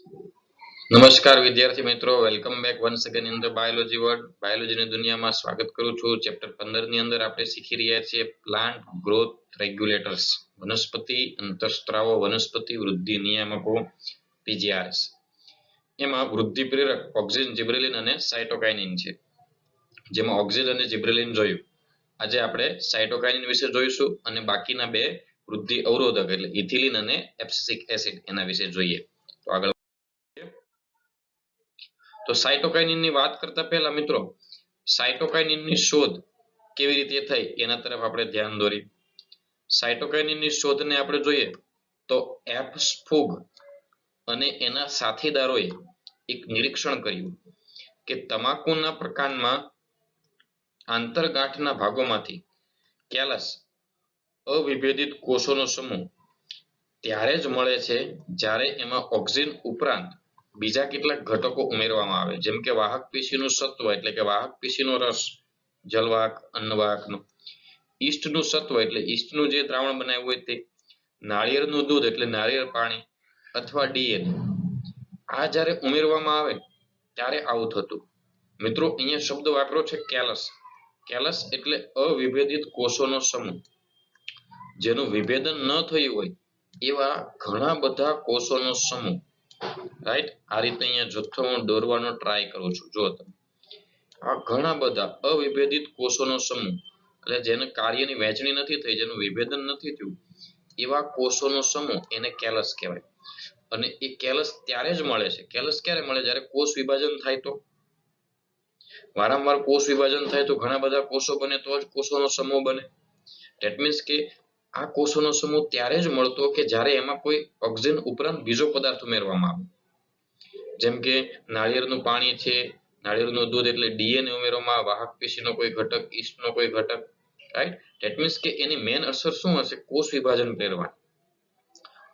નમસ્કાર વિદ્યાર્થી મિત્રો, welcome back once again in the biology world. બાયોલોજીની દુનિયામાં સ્વાગત કરું છું. ચેપ્ટર 15 ની અંદર આપણે શીખી રહ્યા છીએ પ્લાન્ટ ગ્રોથ રેગ્યુલેટર્સ, વનસ્પતિ અંતઃસ્ત્રાવો, વનસ્પતિ વૃદ્ધિ નિયામકો, પીજીઆરએસ. એમાં વૃદ્ધિ પ્રેરક ઓક્સિન, જિબ્રેલિન અને સાયટોકાઇનિન છે. જેમાં ઓક્સિન અને જિબ્રેલિન જોયું. આજે આપણે સાયટોકાઇનિન વિશે જોઈશું અને બાકીના બે વૃદ્ધિ અવરોધક એટલે ઇથિલિન અને એબ્સિસિક એસિડ એના વિશે જોઈએ. તો આગળ તો સાયટોકાઇનિનની વાત કરતા પહેલા મિત્રો, સાયટોકાઇનિનની શોધ કેવી રીતે થઈ એના તરફ આપણે ધ્યાન દોરી. સાયટોકાઇનિનની શોધને આપણે જોઈએ તો એફ સ્ફુગ અને એના સાથીદારોએ એક નિરીક્ષણ કર્યું કે તમાકુના પ્રકાંડમાં આંતરગાંઠના ભાગોમાંથી કેલસ અવિભેદિત કોષોનો સમૂહ ત્યારે જ મળે છે જ્યારે એમાં ઓક્સિન ઉપરાંત બીજા કેટલાક ઘટકો ઉમેરવામાં આવે, જેમ કે વાહક પેશીનું સત્વ એટલે કે વાહક પેશીનો રસ, જલવાહક, અન્નવાહકનો, ઈસ્ટનું સત્વ એટલે ઈસ્ટનું જે દ્રાવણ બનાવ્યું હોય તે, નાળિયેરનું દૂધ એટલે નાળિયેર પાણી અથવા ડીએનએ. આ જ્યારે ઉમેરવામાં આવે ત્યારે આવું થતું. મિત્રો, અહીંયા શબ્દ વાપરો છે કેલસ. કેલસ એટલે અવિભેદિત કોષોનો સમૂહ. જેનું વિભેદન ન થયું હોય એવા ઘણા બધા કોષોનો સમૂહ. રાઈટ, આ રીતે અહીંયા જથ્થો હું દોરવાનો ટ્રાય કરું છું. જો તમે આ ઘણા બધા અવિભેદિત કોષોનો સમૂહ એટલે જેને કાર્યની વહેંચણી નથી થઈ, જેનું વિભેદન નથી થયું, એવા કોષોનો સમૂહ એને કેલસ કહેવાય. અને એ કેલસ ત્યારે જ મળે છે. કેલસ ક્યારે મળે? જ્યારે કોષ વિભાજન થાય તો. વારંવાર કોષ વિભાજન થાય તો ઘણા બધા કોષો બને તો જ કોષોનો સમૂહ બને. ધેટ મીન્સ કે આ કોષોનો સમૂહ ત્યારે જ મળતો કે જ્યારે એમાં કોઈ ઓક્સિજન ઉપરાંત બીજો પદાર્થ ઉમેરવામાં આવે. જેમ કે નાળિયેરનું પાણી છે, નાળિયેરનું દૂધ એટલે ડીએનએ ઉમેરવામાં, વાહક પેશીનો કોઈ ઘટક, ઈસ્ટનો કોઈ ઘટક. રાઈટ, ધેટ મીન્સ કે એની મેઇન અસર શું હશે? કોષ વિભાજન પ્રેરવા.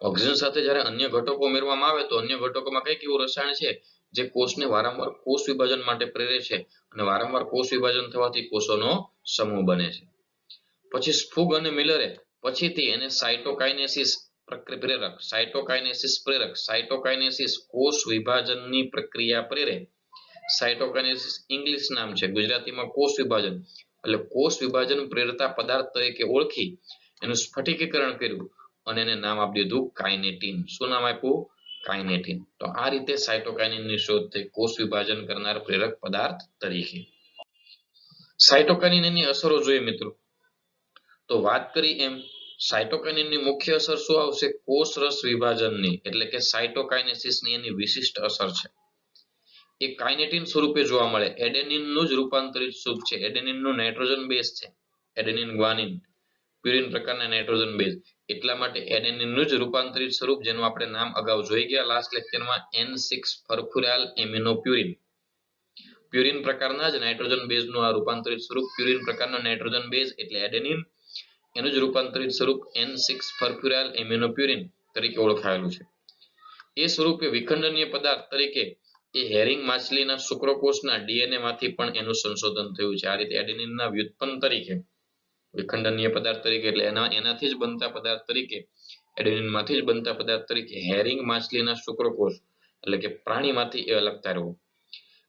ઓક્સિજન સાથે જ્યારે અન્ય ઘટકો ઉમેરવામાં આવે તો અન્ય ઘટકોમાં કઈક એવું રસાયણ છે જે કોષને વારંવાર કોષ વિભાજન માટે પ્રેરે છે અને વારંવાર કોષ વિભાજન થવાથી કોષોનો સમૂહ બને છે. પછી સ્ફુગ અને મિલરે પછીથી એને સાયટોકાઇનેસિસ પ્રેરક, સાયટોકાઇનેસિસ પ્રેરક, સાયટોકાઇનેસિસ કોષ વિભાજનની પ્રક્રિયા પ્રેરે. સાયટોકાઇનેસિસ ઇંગ્લિશ નામ છે, ગુજરાતીમાં કોષ વિભાજન એટલે કોષ વિભાજન પ્રેરતા પદાર્થ તરીકે ઓળખી એનું સ્ફટિકીકરણ કર્યું અને એને નામ આપી દીધું કાઇનેટિન. શું નામ આપ્યું? કાઇનેટિન. તો આ રીતે સાયટોકાઇનિનની શોધ થઈ કોષ વિભાજન કરનાર પ્રેરક પદાર્થ તરીકે. સાયટોકાઇનિનની અસરો જોઈએ મિત્રો, તો વાત કરી એમ સાયટોકાઇનિનની મુખ્ય અસર શું આવશે? કોષ રસ વિભાજનની એટલે કે સાયટોકાઇનેસિસની એની વિશિષ્ટ અસર છે. એ કાઇનેટિન સ્વરૂપે જોવા મળે. એડેનિનનું જ રૂપાંતરિત સ્વરૂપ છે. એડેનિનનું નાઇટ્રોજન બેઝ છે, એડેનિન ગ્વાનિન, પ્યુરિન પ્રકારના નાઇટ્રોજન બેઝ. એટલા માટે એડેનિનનું જ રૂપાંતરિત સ્વરૂપ, જેનું આપણે નામ અગાઉ જોઈ ગયા લાસ્ટ લેક્ચરમાં, N6 ફર્ફુરાલ એમિનોપ્યુરિન. પ્યુરિન પ્રકારના જ નાઇટ્રોજન બેઝનું આ રૂપાંતરિત સ્વરૂપ. પ્યુરિન પ્રકારનો નાઇટ્રોજન બેઝ એટલે એડેનિન, એનું જ રૂપાંતરિત સ્વરૂપ N6 ફર્ફ્યુરાલ એમિનોપ્યુરિન તરીકે ઓળખાયેલું છે. એ સ્વરૂપે વિખંડનીય પદાર્થ તરીકે એ હેરિંગ માછલીના શુક્રકોષના ડીએનએ માંથી પણ એનું સંશોધન થયું છે. આ રીતે એડેનિનના વ્યુત્પન્ન તરીકે, વિખંડનીય પદાર્થ તરીકે એટલે એનાથી જ બનતા પદાર્થ તરીકે, એડેનિનમાંથી જ બનતા પદાર્થ તરીકે હેરિંગ માછલીના શુક્રકોષ એટલે કે પ્રાણીમાંથી એ અલગ તારવું.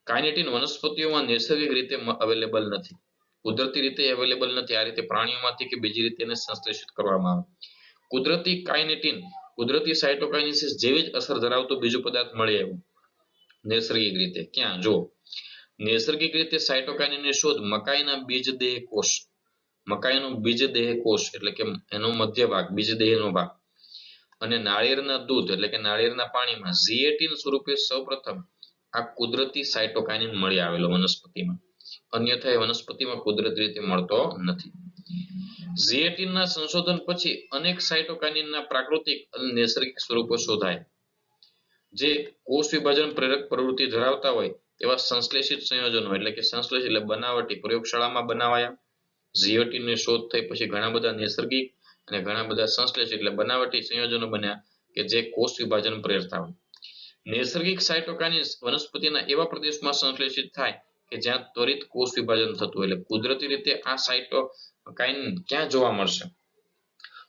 કાઇનેટિન વનસ્પતિઓમાં નૈસર્ગિક રીતે અવેલેબલ નથી, કુદરતી રીતે અવેલેબલ નથી. આ રીતે પ્રાણીઓમાંથી કે બીજી રીતે એને સંશ્લેષિત કરવામાં આવે. કુદરતી કાઇનેટિન, કુદરતી સાયટોકાઇનેસિસ જેવી જ અસર ધરાવતો બીજો પદાર્થ મળી આવ્યો નૈસર્ગિક રીતે. ક્યાં? જો નૈસર્ગિક રીતે સાયટોકાઇનિનની શોધ મકાઈના બીજદેહ કોષ, મકાઈનો બીજદેહ કોષ એટલે કે એનો મધ્ય ભાગ, બીજદેહનો ભાગ, અને નાળિયેરના દૂધ એટલે કે નાળિયેરના પાણીમાં ઝિએટિન સ્વરૂપે સૌપ્રથમ આ કુદરતી સાયટોકાઇનિન મળી આવેલો વનસ્પતિમાં. અન્યથા એ વનસ્પતિમાં કુદરતી રીતે મળતો નથી. ઝિએટિનના સંશોધન પછી અનેક સાયટોકાઇનિનના પ્રાકૃતિક અને નૈસર્ગિક સ્વરૂપો શોધાય જે કોષ વિભાજન પ્રેરક પ્રવૃત્તિ ધરાવતા હોય એવા સંશ્લેષિત સંયોજનો એટલે કે સંશ્લેષિત એટલે બનાવટી પ્રયોગશાળામાં બનાવાયા. ઝિએટિનની શોધ થઈ પછી ઘણા બધા નૈસર્ગિક અને ઘણા બધા સંશ્લેષિત એટલે બનાવટી સંયોજનો બન્યા કે જે કોષ વિભાજન પ્રેરતા હોય. નૈસર્ગિક સાયટોકાઇનિન વનસ્પતિના એવા પ્રદેશમાં સંશ્લેષિત થાય કે જ્યાં ત્વરિત કોષ વિભાજન થતું હોય. એટલે કુદરતી રીતે આ સાયટોકાઇનિન ક્યાં જોવા મળશે?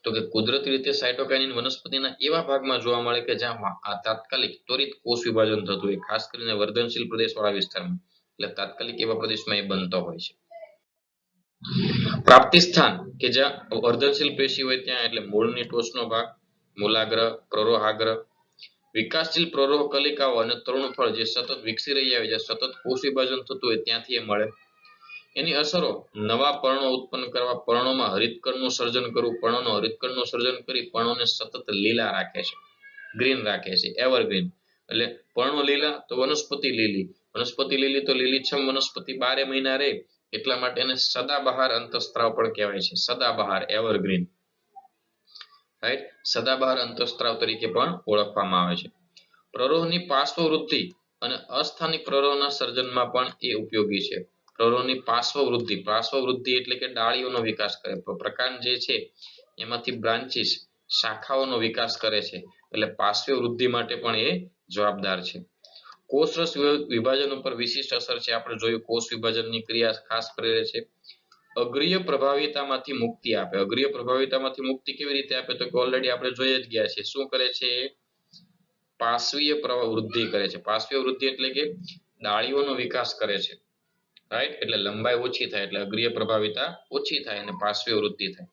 તો કે કુદરતી રીતે સાયટોકાઇનિન વનસ્પતિના એવા ભાગમાં જોવા મળે કે જ્યાં આ તાત્કાલિક ત્વરિત કોષ વિભાજન થતું હોય, ખાસ કરીને વર્ધનશીલ પ્રદેશવાળા વિસ્તારમાં, એટલે તાત્કાલિક એવા પ્રદેશમાં એ બનતો હોય છે. પ્રાપ્તિ સ્થાન કે જ્યાં વર્ધનશીલ પેશી હોય ત્યાં, એટલે મૂળની ટોચનો ભાગ, મૂલાગ્ર, પ્રરોહાગ્ર, વિકાસશીલ પ્રરોહ કલિકાઓ અને તરુણ ફળ જે સતત વિકસી રહ્યા હોય, જે સતત કોષ વિભાજન થતું હોય ત્યાંથી એ મળે. એની અસરો નવા પર્ણો ઉત્પન્ન કરવા, પર્ણોમાં હરિતકણનું સર્જન કરવું, પર્ણોનું હરિતકણનું સર્જન કરી પર્ણોને સતત લીલા રાખે છે, ગ્રીન રાખે છે, એવરગ્રીન. એટલે પર્ણો લીલા તો વનસ્પતિ લીલી, વનસ્પતિ લીલી તો લીલીછમ વનસ્પતિ 12 મહિના રહે, એટલા માટે એને સદાબહાર અંતઃસ્ત્રાવ પણ કહેવાય છે. સદાબહાર, એવરગ્રીન, રાઈટ, સદાબહાર અંતઃસ્ત્રાવ તરીકે પણ ઓળખવામાં આવે છે. પ્રરોહની પાર્શ્વવૃદ્ધિ અને અસ્થાનિક પ્રરોહના સર્જનમાં પણ એ ઉપયોગી છે. પ્રરોહની પાર્શ્વવૃદ્ધિ એટલે કે ડાળીઓનો વિકાસ કરે, પ્રકાંડ જે છે એમાંથી બ્રાન્ચીસ, શાખાઓનો વિકાસ કરે છે, એટલે પાર્શ્વ વૃદ્ધિ માટે પણ એ જવાબદાર છે. કોષરસ વિભાજન ઉપર વિશિષ્ટ અસર છે. આપણે જોયું કોષ વિભાજનની ક્રિયા ખાસ પ્રેરે છે. અગ્રીય પ્રભાવિતામાંથી મુક્તિ આપે. અગ્રીય પ્રભાવિતામાંથી મુક્તિ કેવી રીતે આપે, તો ઓલરેડી આપણે જોઈ જ ગયા છે. શું કરે છે? પાર્શ્વીય વૃદ્ધિ કરે છે. પાર્શ્વીય વૃદ્ધિ એટલે કે ડાળીઓનો વિકાસ કરે છે, રાઈટ. એટલે લંબાઈ ઓછી થાય, એટલે અગ્રીય પ્રભાવિતા ઓછી થાય અને પાર્શ્વીય વૃદ્ધિ થાય.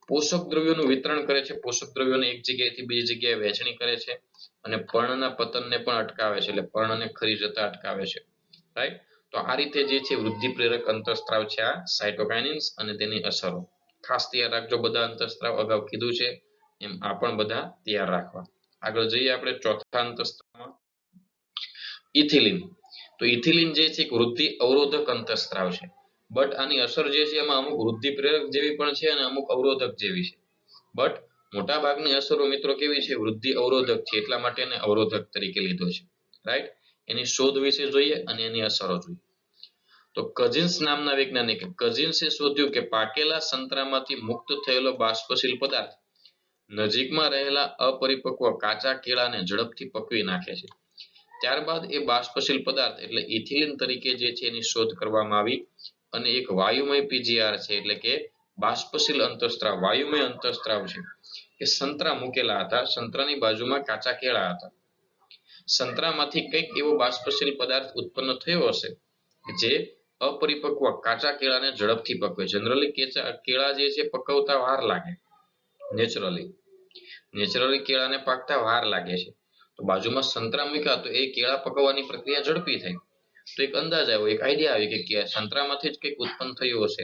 પોષક દ્રવ્યોનું વિતરણ કરે છે. પોષક દ્રવ્યોને એક જગ્યાએથી બીજી જગ્યાએ વહેંચણી કરે છે અને પર્ણના પતનને પણ અટકાવે છે, એટલે પર્ણને ખરી જતા અટકાવે છે, રાઈટ. તો આ રીતે જે છે વૃદ્ધિ પ્રેરક અંતઃસ્ત્રાવ છે આ સાયટોકાઇનિન્સ અને તેની અસરો. ખાસ તૈયાર રાખજો, બધા અંતઃસ્ત્રાવ અગાઉ કીધું છે એમ આ પણ બધા તૈયાર રાખવા. આગળ જઈએ આપણે ચોથા અંતઃસ્ત્રાવમાં, ઇથિલિન. તો ઇથિલિન જે છે એક વૃદ્ધિ અવરોધક અંતઃસ્ત્રાવ છે, બટ આની અસર જે છે એમાં અમુક વૃદ્ધિ પ્રેરક જેવી પણ છે અને અમુક અવરોધક જેવી છે. બટ મોટા ભાગની અસરો મિત્રો કેવી છે? વૃદ્ધિ અવરોધક છે, એટલા માટે એને અવરોધક તરીકે લીધો છે, રાઈટ. એની શોધ વિશે જોઈએ અને એની અસરો જોઈએ. તો કજિન્સ નામના વૈજ્ઞાનિકે, કજિન્સે શોધ્યું કે પાકેલા સંતરામાંથી મુક્ત થયેલો બાષ્પશીલ પદાર્થ નજીકમાં રહેલા અપરિપક્વ કાચા કેળાને ઝડપથી પકવી નાખે છે. ત્યારબાદ એ બાષ્પશીલ પદાર્થ એટલે ઇથિલિન તરીકે જે છે એની શોધ કરવામાં આવી અને એક વાયુમય પીજીઆર છે, એટલે કે બાષ્પશીલ અંતઃસ્ત્રાવ, વાયુમય અંતઃસ્ત્રાવ છે કે સંતરા મૂકેલા હતા, સંતરાની બાજુમાં કાચા કેળા હતા. સંતરામાંથી કંઈક એવો બાષ્પશીલ પદાર્થ ઉત્પન્ન થયો હશે જે અપરિપક્વ કાચા કેળાને ઝડપથી પકવે. જનરલી કેળા જે છે પકવતા વાર લાગે, નેચરલી કેળાને પાકતા વાર લાગે છે. તો બાજુમાં સંતરા મૂક્યા તો એ કેળા પકવવાની પ્રક્રિયા ઝડપી થઈ. તો એક અંદાજ આવ્યો, એક આઈડિયા આવી કે સંતરામાંથી જ કંઈક ઉત્પન્ન થયું હશે.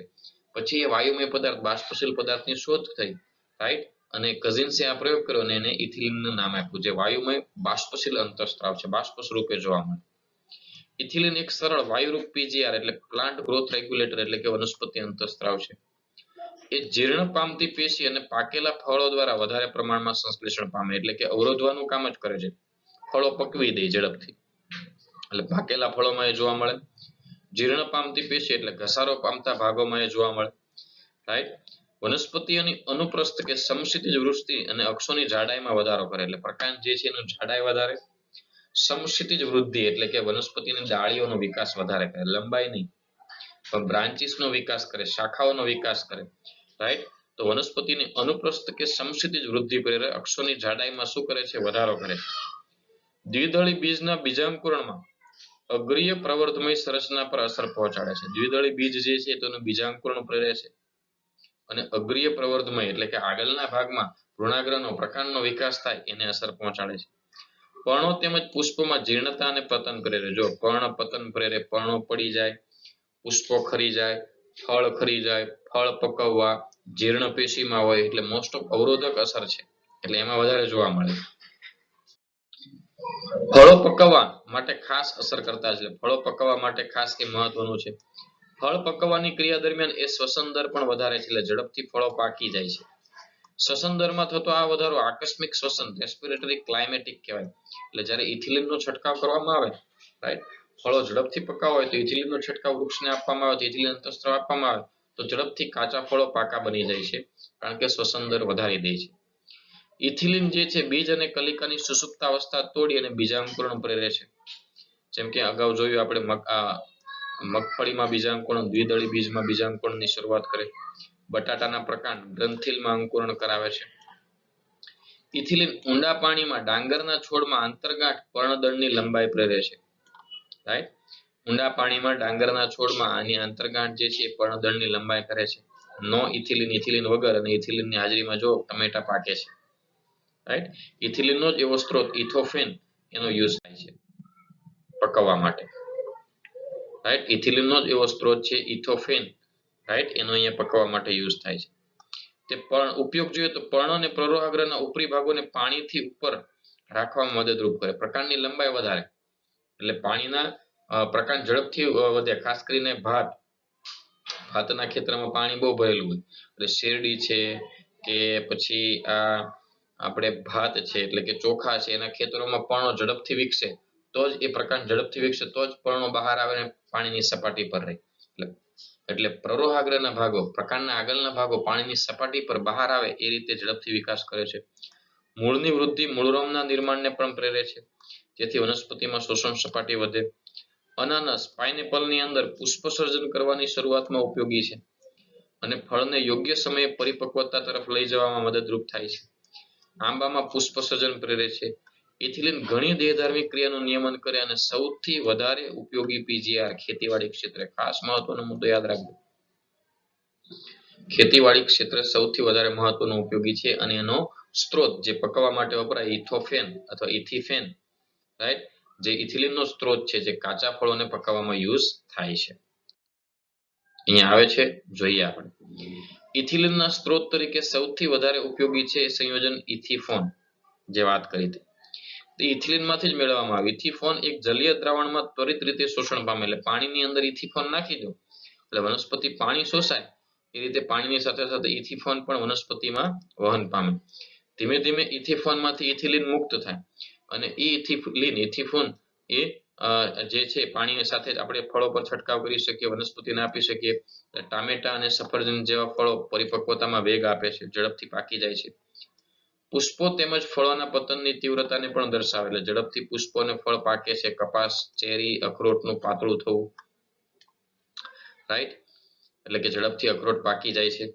પછી એ વાયુમય પદાર્થ, બાષ્પશીલ પદાર્થની શોધ થઈ, રાઈટ. અને કઝિન્સે આ પ્રયોગ કર્યો અને એને ઇથિલિનનું નામ આપ્યું, જે વાયુમય બાષ્પશીલ અંતઃસ્ત્રાવ છે, બાષ્પ સ્વરૂપે જોવા મળે. ઇથિલિન એક સરળ વાયુરૂપ પીજીઆર એટલે પ્લાન્ટ ગ્રોથ રેગ્યુલેટર એટલે કે વનસ્પતિ અંતઃસ્ત્રાવ છે. એ જીર્ણ પામતી પેશી અને પાકેલા ફળો દ્વારા વધારે પ્રમાણમાં સંશ્લેષણ પામે, એટલે કે અવરોધવાનું કામ જ કરે છે, ફળો પકવી દે ઝડપથી, એટલે પાકેલા ફળોમાં એ જોવા મળે. જીર્ણ પામતી પેશી એટલે ઘસારો પામતા ભાગોમાં એ જોવા મળે, રાઈટ. વનસ્પતિઓની અનુપ્રસ્થ કે સમક્ષિતિજ વૃષ્ટિ અને અક્ષોની જાડાઈમાં વધારો કરે, એટલે પ્રકાંડ જે છે એનું જાડાઈ વધારે. સમક્ષિતિજ વૃદ્ધિ એટલે કે વનસ્પતિની ડાળીઓનો વિકાસ વધારે કરે, લંબાઈ નહીં પણ બ્રાન્ચીસનો વિકાસ કરે, શાખાઓનો વિકાસ કરે, રાઈટ. તો વનસ્પતિની અનુપ્રસ્થ કે સમક્ષિતિજ વૃદ્ધિ પ્રેરે, અક્ષોની જાડાઈમાં શું કરે છે? વધારો કરે છે. દ્વિદળી બીજના બીજાંકુરણમાં અગ્રીય પ્રવર્ધમય સંરચના પર અસર પહોંચાડે છે. દ્વિદળી બીજ જે છે તેનું બીજાંકુરણ પ્રેરે છે અને અગ્રીય પ્રવર્ધમય એટલે કે આગળના ભાગમાં ભ્રૂણાગ્રહનો પ્રકાંડનો વિકાસ થાય એને અસર પહોંચાડે છે. પર્ણો તેમજ પુષ્પોમાં જીર્ણતા અને પતન પ્રેરે. જો પર્ણ પતન પ્રેરે, પર્ણો પડી જાય, પુષ્પો ખરી જાય, ફળ ખરી જાય, ફળ પકવવા, જીર્ણ પેશીમાં હોય એટલે મોસ્ટ ઓફ અવરોધક અસર છે, એટલે એમાં વધારે જોવા મળે. ફળો પકવવા માટે ખાસ અસર કરતા છે. ફળો પકવવા માટે ખાસ કે મહત્વનું છે. ફળ પકવવાની ક્રિયા દરમિયાન એ શ્વસન દર પણ વધારે છે, એટલે ઝડપથી ફળો પાકી જાય છે. શ્વસન દરમાં થતો આ વધારો આકસ્મિક શ્વસન, રેસ્પિરેટરી ક્લાઇમેટિક કહેવાય. એટલે જ્યારે ઇથિલિનનો છંટકાવ કરવામાં આવે, રાઈટ, ફળો ઝડપથી પકાવવા હોય તો ઇથિલિનનો છંટકાવ વૃક્ષને આપવામાં આવે, તો ઇથિલિન અંતઃસ્ત્રાવ આપવામાં આવે તો ઝડપથી કાચા ફળો પાકા બની જાય છે, કારણ કે શ્વસન દર વધારી દે છે. ઇથિલિન જે છે બીજ અને કલિકાની સુષુપ્તાવસ્થા તોડી અને બીજાંકુરણ પ્રેરે છે. જેમ કે અગાઉ જોયું આપણે મગફળીમાં બીજાંકુરણ, દ્વિદળી બીજમાં બીજાંકુરણની શરૂઆત કરે. બટાટાના પ્રકાંડ ગ્રંથિલમાં અંકુરણ કરાવે છે. ઇથિલિન ઊંડા પાણીમાં ડાંગરના છોડમાં આંતરગાંઠ પર્ણદળની લંબાઈ પ્રેરે છે. રાઈટ, ઊંડા પાણીમાં ડાંગરના છોડમાં આની આંતરગાંઠ જે છે એ પર્ણદળની લંબાઈ કરે છે. નો ઇથિલિન, ઇથિલિન વગર અને ઇથિલિનની હાજરીમાં જો ટમેટા પાકે છે. રાઈટ, ઇથિલિનનો જ એવો સ્ત્રોત ઇથોફેન એનો યુઝ થાય છે પકવવા માટે. રાઈટ, ઇથિલિનનો જ એવો સ્ત્રોત છે ઇથોફેન, રાઈટ, એનો અહીંયા પકવવા માટે યુઝ થાય છે. તે ઉપયોગ જોઈએ તો પર્ણ અને પ્રરોહાગ્રના ઉપરી ભાગોને પાણીથી ઉપર રાખવામાં મદદરૂપ કરે. પ્રકાંડની લંબાઈ વધારે એટલે પાણીના પ્રકાંડ ઝડપથી વધે. ખાસ કરીને ભાતના ખેતરમાં પાણી બહુ ભરેલું હોય એટલે શેરડી છે કે પછી આ આપણે ભાત છે એટલે કે ચોખા છે એના ખેતરોમાં પર્ણો ઝડપથી વિકસે તો જ એ પ્રકાંડ ઝડપથી વિકસે તો જ પર્ણો બહાર આવે અને પાણીની સપાટી પર રહે. એટલે પ્રરોહાગ્રના ભાગો, પ્રકાંડના આગળના ભાગો પાણીની સપાટી પર બહાર આવે એ રીતે ઝડપથી વિકાસ કરે છે. મૂળની વૃદ્ધિ મૂળરોમના નિર્માણને પણ પ્રેરે છે, જેથી વનસ્પતિમાં શોષણ સપાટી વધે. અનાનસ, પાઇનેપલની અંદર પુષ્પસર્જન કરવાની શરૂઆતમાં ઉપયોગી છે અને ફળને યોગ્ય સમયે પરિપક્વતા તરફ લઈ જવામાં મદદરૂપ થાય છે. આંબામાં પુષ્પસર્જન પ્રેરે છે. ઇથિલિન ઘણી દેહધાર્મિક ક્રિયાનું નિયમન કરે અને સૌથી વધારે ઉપયોગી પીજીઆર ખેતીવાડી ક્ષેત્રે, ખાસ મહત્વનો મુદ્દો યાદ રાખજો, ખેતીવાડી ક્ષેત્રે સૌથી વધારે મહત્વનો ઉપયોગી છે અને એનો સ્ત્રોત જે પકવવા માટે વપરાય ઇથોફેન અથવા ઇથિફેન, રાઈટ, જે ઇથિલિનનો સ્ત્રોત છે જે કાચા ફળોને પકાવવામાં યુઝ થાય છે. અહીંયા આવે છે, જોઈએ આપણે. ઇથિલિનના સ્ત્રોત તરીકે સૌથી વધારે ઉપયોગી છે સંયોજન ઇથિફોન, જે વાત કરી હતી. તે ઇથિલિનમાંથી જ મેળવવામાં આવે. ઇથિફોન એક જલીય દ્રાવણમાં ત્વરિત રીતે શોષણ પામે. એટલે પાણીની અંદર ઇથિફોન નાખી દો એટલે વનસ્પતિ પાણી શોષાય એ રીતે પાણીની સાથે સાથે ઇથિફોન પણ વનસ્પતિમાં વહન પામે. ધીમે ધીમે ઇથિફોનમાંથી ઇથિલિન મુક્ત થાય અને એ ઇથિફોન એ જે છે પાણી સાથે જ આપણે ફળો પર છંટકાવ કરી શકીએ, વનસ્પતિને આપી શકીએ. ટામેટા અને સફરજન જેવા ફળો પરિપક્વતામાં વેગ આપે છે, ઝડપથી પાકી જાય છે. પુષ્પો તેમજ ફળોના પતનની તીવ્રતાને પણ દર્શાવે એટલે ઝડપથી પુષ્પો અને ફળ પાકે છે. કપાસ, ચેરી, અખરોટનું પાતળું થવું, રાઈટ, એટલે કે ઝડપથી અખરોટ પાકી જાય છે.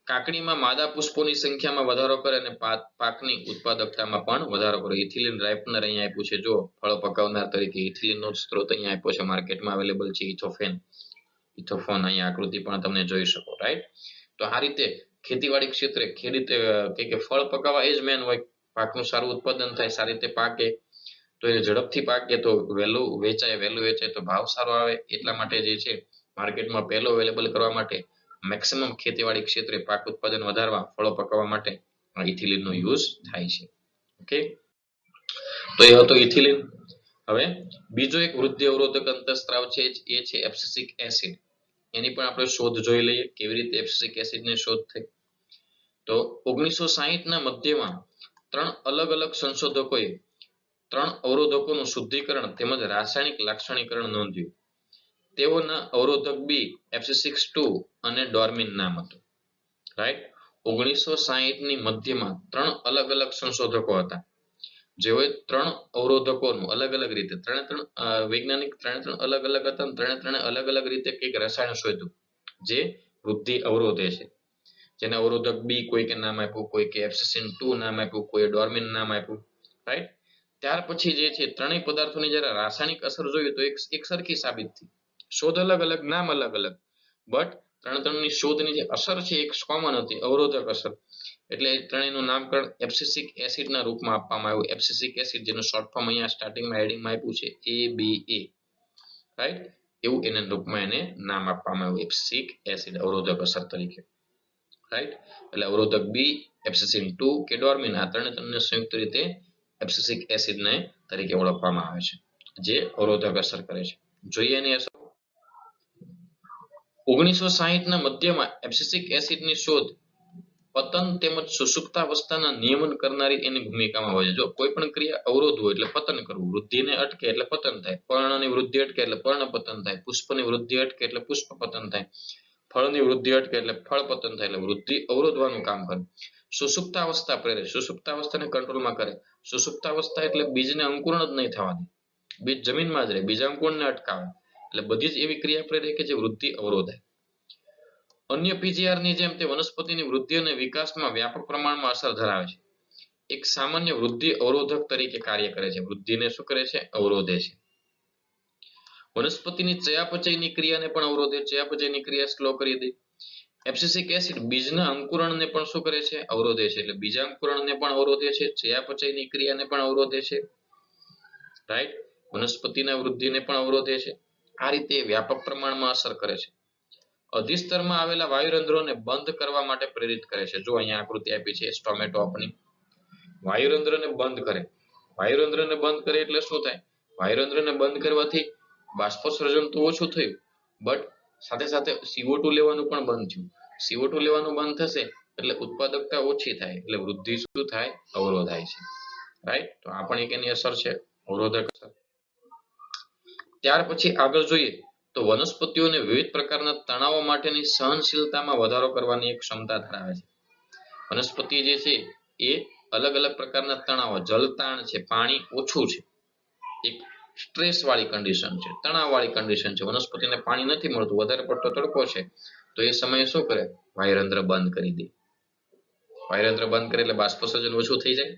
કાકડીમાં માદા પુષ્પોની સંખ્યામાં વધારો કરે અને પાકની ઉત્પાદકતામાં પણ વધારો કરે. ઇથિલિન રાઇપનર અહીંયા આપ્યું છે, જો ફળો પકાવનાર તરીકે ઇથિલિનનો સ્ત્રોત અહીંયા આપ્યો છે, માર્કેટમાં અવેલેબલ છે ઇથોફોન અહીંયા આકૃતિ પણ તમે જોઈ શકો, રાઈટ. તો આ રીતે ખેતીવાડી ક્ષેત્રે ખેડૂત કે ફળ પકાવવા એ જ મેન હોય. પાકનું સારું ઉત્પાદન થાય, સારી રીતે પાકે તો એ ઝડપથી પાકે તો વહેલું વેચાય તો ભાવ સારો આવે. એટલા માટે જે છે માર્કેટમાં પહેલો અવેલેબલ કરવા માટે મેક્સિમમ ખેતીવાડી ક્ષેત્રે પાક ઉત્પાદન વધારવા ફળો પકાવવા માટે ઇથિલિનનો યુઝ થાય છે. ઓકે, તો એ હતો ઇથિલિન. હવે બીજો એક વૃદ્ધિ અવરોધક અંતઃસ્ત્રાવ છે એ છે એબ્સિસિક એસિડ. એની પણ આપણે શોધ જોઈ લઈએ, કેવી રીતે એબ્સિસિક એસિડની શોધ થઈ. તો 1960ના મધ્યમાં 3 અલગ અલગ સંશોધકોએ 3 અવરોધકોનું શુદ્ધિકરણ તેમજ રાસાયણિક લાક્ષણિકરણ નોંધ્યું. તેઓના અવરોધક બી એબ્સિસિક્સ 2 અને ડોર્મિન નામ હતું, રાઈટ. 1960ની મધ્યમાં 3 અલગ અલગ સંશોધકો હતા જેઓએ 3 અવરોધકોનું અલગ અલગ રીતે વૈજ્ઞાનિક અલગ અલગ હતા, ત્રણે અલગ અલગ રીતે કંઈક રસાયણ શોધ્યું જે વૃદ્ધિ અવરોધે છે. જેને અવરોધક બી કોઈકે નામ આપ્યું, કોઈકે એબ્સિસિન 2 નામ આપ્યું, કોઈ ડોર્મિન નામ આપ્યું, રાઈટ. ત્યાર પછી જે છે ત્રણેય પદાર્થોની જ્યારે રાસાયણિક અસર જોઈ તો એક સરખી સાબિત થઈ. શોધ અલગ અલગ, નામ અલગ અલગ, બટ ત્રણની શોધની જે અસર છે એક કોમન હતી, અવરોધક અસર. એટલે ત્રણેયનું નામકરણ એબ્સિસિક એસિડના રૂપમાં આપવામાં આવ્યું. એબ્સિસિક એસિડ જેનું શોર્ટ ફોર્મ અહીંયા સ્ટાર્ટિંગમાં હેડિંગમાં આપ્યું છે ABA, રાઈટ. એવું એના રૂપમાં એને નામ આપવામાં આવ્યું, એબ્સિસિક એસિડ અવરોધક અસર તરીકે, રાઈટ. એટલે અવરોધક બી, એબ્સિસિન 2 કે ડોર્મિન, આ ત્રણે સંયુક્ત રીતે એબ્સિસિક એસિડને તરીકે ઓળખવામાં આવે છે જે અવરોધક અસર કરે છે. જોઈએ એની અસર. 1960ના મધ્યમાં એબ્સિસિક એસિડની શોધ પતન તેમજ સુષુપ્તાવસ્થાના નિયમન કરનારી એની ભૂમિકામાં હોય છે. જો કોઈ પણ ક્રિયા અવરોધ હોય એટલે પતન કરવું, વૃદ્ધિને અટકે એટલે પતન થાય, પર્ણની વૃદ્ધિ અટકે એટલે પર્ણ પતન થાય, પુષ્પની વૃદ્ધિ અટકે એટલે પુષ્પ પતન થાય, ફળની વૃદ્ધિ અટકે એટલે ફળ પતન થાય. એટલે વૃદ્ધિ અવરોધવાનું કામ કરે. સુષુપ્તાવસ્થા પ્રેરે, સુષુપ્તાવસ્થાને કંટ્રોલમાં કરે. સુષુપ્તાવસ્થા એટલે બીજને અંકુરણ જ નહીં થવા દે, બીજ જમીનમાં જ રહે, બીજ અંકુરણને અટકાવે. એટલે બધી જ એવી ક્રિયા પ્રેરે કે જે વૃદ્ધિ અવરોધે. અન્ય પીજીઆર ની જેમ તે વનસ્પતિની વૃદ્ધિ અને વિકાસમાં વ્યાપક પ્રમાણમાં અસર ધરાવે છે. એક સામાન્ય વૃદ્ધિ અવરોધક તરીકે કાર્ય કરે છે. વૃદ્ધિને શું કરે છે? અવરોધે છે. વનસ્પતિની ચયાપચયની ક્રિયાને પણ અવરોધે. ચયાપચયની ક્રિયા સ્લો કરી દે. એબ્સિસિક એસિડ બીજના અંકુરણને પણ શું કરે છે? અવરોધે છે. એટલે બીજાંકુરણને પણ અવરોધે છે, ચયાપચયની ક્રિયાને પણ અવરોધે છે, રાઈટ. વનસ્પતિના વૃદ્ધિને પણ અવરોધે છે. આ રીતે વ્યાપક પ્રમાણમાં અસર કરે છે. અધિસ્તરમાં આવેલા વાયુરંધ્રોને બંધ કરવા માટે પ્રેરિત કરે છે. જો અહીંયા આકૃતિ આપી છે સ્ટોમેટો ઓપનિંગ. વાયુરંધ્રને બંધ કરે. વાયુરંધ્રને બંધ કરે એટલે શું થાય? વાયુરંધ્રને બંધ કરવાથી બાષ્પોત્સર્જન તો ઓછું થયું, બટ સાથે સાથે CO2 લેવાનું પણ બંધ થયું. CO2 લેવાનું બંધ થશે એટલે ઉત્પાદકતા ઓછી થાય, એટલે વૃદ્ધિ શું થાય? અવરોધાય છે, રાઈટ. તો આ પણ એક એની અસર છે, અવરોધક અસર. ત્યાર પછી આગળ જોઈએ તો વનસ્પતિઓને વિવિધ પ્રકારના તણાવો માટેની સહનશીલતામાં વધારો કરવાની એક ક્ષમતા ધરાવે છે. વનસ્પતિ જે છે એ અલગ અલગ પ્રકારના તણાવો, જલતાણ છે, પાણી ઓછું છે, એક સ્ટ્રેસ વાળી કન્ડિશન છે, તણાવ વાળી કન્ડિશન છે. વનસ્પતિને પાણી નથી મળતું, વધારે પડતો તડકો છે, તો એ સમયે શું કરે? વાયુરંધ્ર બંધ કરી દે. વાયુરંધ્ર બંધ કરે એટલે બાષ્પોત્સર્જન ઓછું થઈ જાય.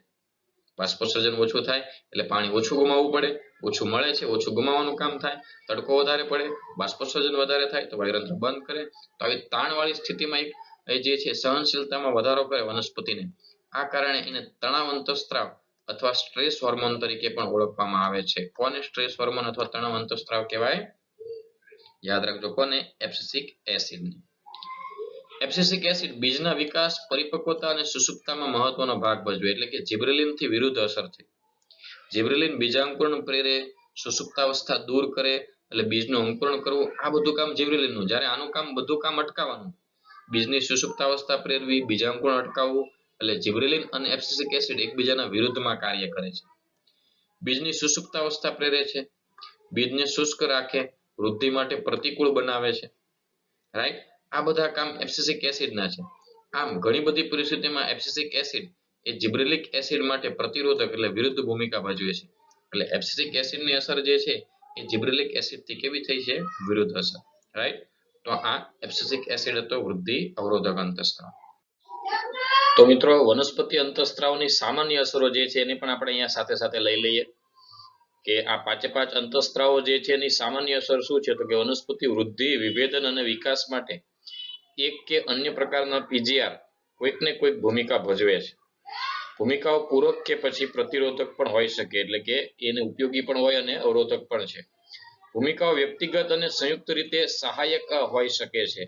બાષ્પોત્સર્જન ઓછું થાય એટલે પાણી ઓછું ગુમાવવું પડે. ઓછું મળે છે, ઓછું ગુમાવવાનું કામ થાય. તડકો વધારે પડે, બાષ્પોત્સર્જન વધારે થાય તો વાયુરંધ્ર બંધ કરે. તો આવી તાણવાળી સ્થિતિમાં એક જે છે સહનશીલતામાં વધારો કરે વનસ્પતિને. આ કારણે એને તણાવ અંતઃસ્ત્રાવ અથવા સ્ટ્રેસ હોર્મોન તરીકે પણ ઓળખવામાં આવે છે. કોને સ્ટ્રેસ હોર્મોન અથવા તણાવ અંતઃસ્ત્રાવ કહેવાય? યાદ રાખજો, કોને? એબ્સિસિક એસિડ. એબ્સિસિક એસિડ બીજના વિકાસ, પરિપક્વતા અને સુષુપ્તામાં મહત્વનો ભાગ ભજવે. એટલે કે જિબ્રેલિન થી વિરુદ્ધ અસર છે. જિબ્રેલિન બીજાંકુરણ પ્રેરે, સુષુપ્તાવસ્થા દૂર કરે, એટલે બીજનું અંકુરણ કરવું, આ બધું કામ જિબ્રેલિનનું. જ્યારે આનું કામ બધું કામ અટકાવવાનું, બીજની સુષુપ્તાવસ્થા પ્રેરવી, બીજાંકુરણ અટકાવવું, એટલે જિબ્રેલિન અને એબ્સિસિક એસિડ એકબીજાના વિરુદ્ધમાં કાર્ય કરે છે. બીજની સુષુપ્તાવસ્થા પ્રેરે છે, બીજને શુષ્ક રાખે, વૃદ્ધિ માટે પ્રતિકૂળ બનાવે છે, રાઈટ. આ બધા કામ એબ્સિસિક એસિડના છે. આમ ઘણી બધી પરિસ્થિતિમાં એબ્સિસિક એસિડ એ જિબ્રેલિક એસિડ માટે પ્રતિરોધક એટલે વિરુદ્ધ ભૂમિકા ભજવે છે. એટલે એબ્સિસિક એસિડની અસર જે છે એ જિબ્રેલિક એસિડથી કેવી થઈ છે? વિરુદ્ધ અસર, રાઈટ. તો આ એબ્સિસિક એસિડ હતો વૃદ્ધિ અવરોધક અંતઃસ્ત્રાવ. તો મિત્રો વનસ્પતિ અંતઃસ્ત્રાવની સામાન્ય અસરો જે છે એને પણ આપણે અહીંયા સાથે સાથે લઈ લઈએ કે આ પાંચે પાંચ અંતઃસ્ત્રાવો જે છે એની સામાન્ય અસર શું છે? તો કે વનસ્પતિ વૃદ્ધિ, વિભેદન અને વિકાસ માટે એક કે અન્ય પ્રકારના પીજીઆર કોઈક ને કોઈક ભૂમિકા ભજવે છે. ભૂમિકાઓ પૂરક કે પછી પ્રતિરોધક પણ હોઈ શકે, એટલે કે એને ઉપયોગી પણ હોય અને અવરોધક પણ છે. ભૂમિકાઓ વ્યક્તિગત અને સંયુક્ત રીતે સહાયક હોઈ શકે છે.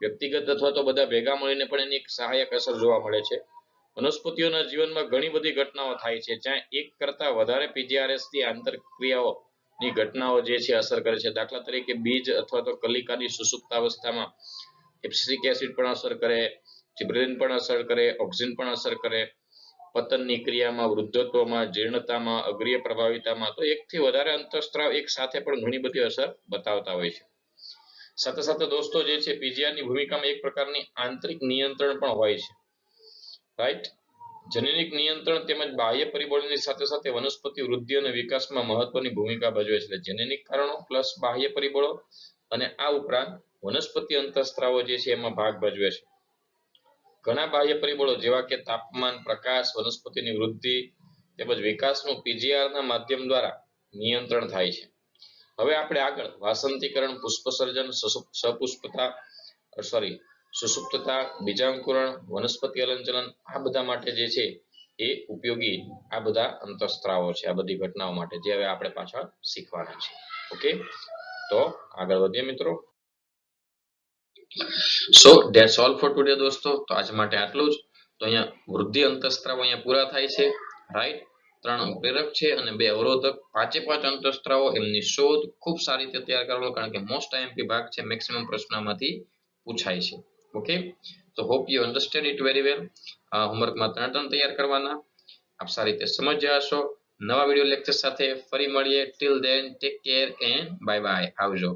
વ્યક્તિગત અથવા તો બધા ભેગા મળીને પણ એની એક સહાયક અસર જોવા મળે છે. વનસ્પતિઓના જીવનમાં ઘણી બધી ઘટનાઓ થાય છે જ્યાં એક કરતા વધારે પીજીઆરએસ થી આંતરક્રિયાઓની ઘટનાઓ જે છે અસર કરે છે. દાખલા તરીકે બીજ અથવા તો કલિકાની સુષુપ્તાવસ્થામાં એબ્સિસિક એસિડ પણ અસર કરે, જિબ્રેલિન પણ અસર કરે, ઓક્સિન પણ અસર કરે. પતનની ક્રિયામાં, વૃદ્ધત્વમાં, જીર્ણતામાં, અગ્રીય પ્રભાવિતામાં તો એકથી વધારે અંતઃસ્ત્રાવ એક સાથે પણ ઘણી બધી અસર બતાવતા હોય છે. સાથે સાથે દોસ્તો જે છે પીજીઆરની ભૂમિકામાં એક પ્રકારની આંતરિક નિયંત્રણ પણ હોય છે, રાઈટ. જનનિક નિયંત્રણ તેમજ બાહ્ય પરિબળોની સાથે સાથે વનસ્પતિ વૃદ્ધિ અને વિકાસમાં મહત્વની ભૂમિકા ભજવે છે. જનનિક કારણો પ્લસ બાહ્ય પરિબળો અને આ ઉપરાંત વનસ્પતિ અંતઃસ્ત્રાવો જે છે એમાં ભાગ ભજવે છે. ઘણા બાહ્ય પરિબળો જેવા કે તાપમાન, પ્રકાશ, વનસ્પતિની વૃદ્ધિ તેમજ વિકાસનું પીજીઆરના માધ્યમ દ્વારા નિયંત્રણ થાય છે. હવે આપણે આગળ વાસંતીકરણ, પુષ્પસર્જન, સુષુપ્તતા, બીજાંકુરણ, વનસ્પતિ હલનચલન આ બધા માટે જે છે એ ઉપયોગી આ બધા અંતઃસ્ત્રાવો છે, આ બધી ઘટનાઓ માટે જે હવે આપણે પાછળ શીખવાના છે. ઓકે, તો આગળ વધીએ મિત્રો. સો ધેટ્સ ઓલ ફોર ટુડે દોસ્તો. તો આજ માટે આટલું જ. તો અહીંયા વૃદ્ધિ અંતઃસ્ત્રાવો અહીંયા પૂરા થાય છે, રાઈટ. 3 પ્રેરક છે અને 2 અવરોધક. 5 અંતઃસ્ત્રાવો, એમની શોધ ખૂબ સારી રીતે તૈયાર કરવાનો, કારણ કે મોસ્ટ આઈએમપી ભાગ છે, મેક્સિમમ પ્રશ્નમાંથી પૂછાય છે. ઓકે, તો hope you understand it very well. હોમવર્કમાં 3 તૈયાર કરવાના. આપ સારી રીતે સમજ્યા હશો. નવા વિડીયો લેક્ચર સાથે ફરી મળીએ. Till then take care and bye bye. આવજો.